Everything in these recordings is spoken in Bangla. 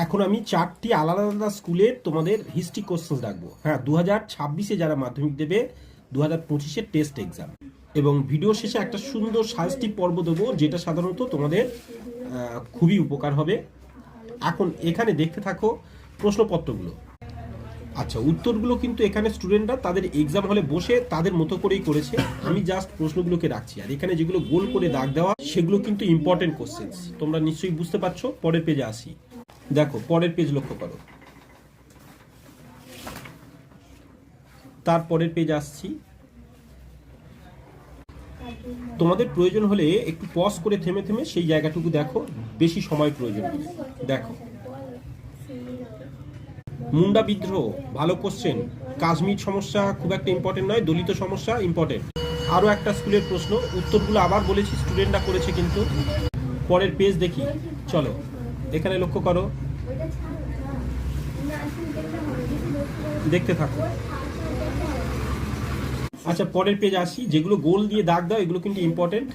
এখন আমি 4টি আলাদা আলাদা স্কুলের তোমাদের হিস্ট্রি কোশ্চেন রাখবো। হ্যাঁ, 2026-এ যারা মাধ্যমিক দেবে, 2025-এর টেস্ট এক্সাম। এবং ভিডিও শেষে একটা সুন্দর সাজেস্টিভ পর্ব দেবো, যেটা সাধারণত তোমাদের খুবই উপকার হবে। এখন এখানে দেখতে থাকো প্রশ্নপত্রগুলো। আচ্ছা, উত্তরগুলো কিন্তু এখানে স্টুডেন্টরা তাদের এক্সাম হলে বসে তাদের মতো করেই করেছে। আমি জাস্ট প্রশ্নগুলোকে রাখছি। আর এখানে যেগুলো গোল করে দাগ দেওয়া, সেগুলো কিন্তু ইম্পর্টেন্ট কোশ্চেন্স। তোমরা নিশ্চয়ই বুঝতে পারছো। পরের পেজে আসি। দেখো, পরের পেজ লক্ষ্য করো। তারপরের পেজ আসছি। তোমাদের প্রয়োজন হলে একটু পজ করে থেমে থেমে সেই জায়গাটুকু দেখো, বেশি সময় প্রয়োজন হলে। দেখো, মুন্ডা বিদ্রোহ ভালো কোশ্চেন। কাশ্মীর সমস্যা খুব একটা ইম্পর্টেন্ট নয়, দলিত সমস্যা ইম্পর্টেন্ট। আরও একটা স্কুলের প্রশ্ন, উত্তরগুলো আবার বলেছি, স্টুডেন্টরা করেছে কিন্তু। পরের পেজ দেখি, চলো এখানে লক্ষ্য করো, দেখতে থাকো। আচ্ছা, পরের পেজ আসি। যেগুলো গোল দিয়ে দাগ দাও এগুলো কিন্তু ইম্পর্টেন্ট,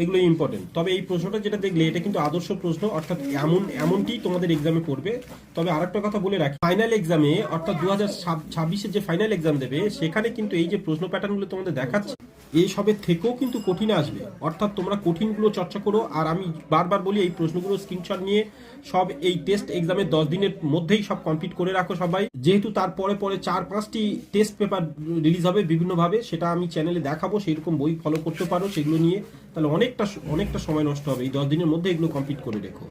এগুলো ইম্পর্টেন্ট। তবে এই প্রশ্নটা যেটা দেখলে, এটা কিন্তু আদর্শ প্রশ্ন, অর্থাৎ এমনটি তোমাদের এক্সামে পড়বে। তবে আরেকটা কথা বলে রাখি, ফাইনাল এক্সামে অর্থাৎ 2026-এর যে ফাইনাল এক্সাম দেবে, সেখানে কিন্তু এই যে প্রশ্ন প্যাটার্নগুলো তোমাদের দেখাচ্ছে, এই সবের থেকেও কিন্তু কঠিন আসবে। অর্থাৎ তোমরা কঠিনগুলো চর্চা করো। আর আমি বারবার বলি, এই প্রশ্নগুলো স্ক্রিনশট নিয়ে সব এই টেস্ট এক্সামের 10 দিনের মধ্যেই সব কমপ্লিট করে রাখো সবাই। যেহেতু তারপরে 4-5টি টেস্ট পেপার রিলিজ হবে বিভিন্নভাবে, সেটা আমি চ্যানেলে দেখাবো। সেই রকম বই ফলো করতে পারো সেগুলো নিয়ে। তাহলে অনেকটা সময় নষ্ট হবে। এই 10 দিনের মধ্যে এগুলো কমপ্লিট করে রেখো।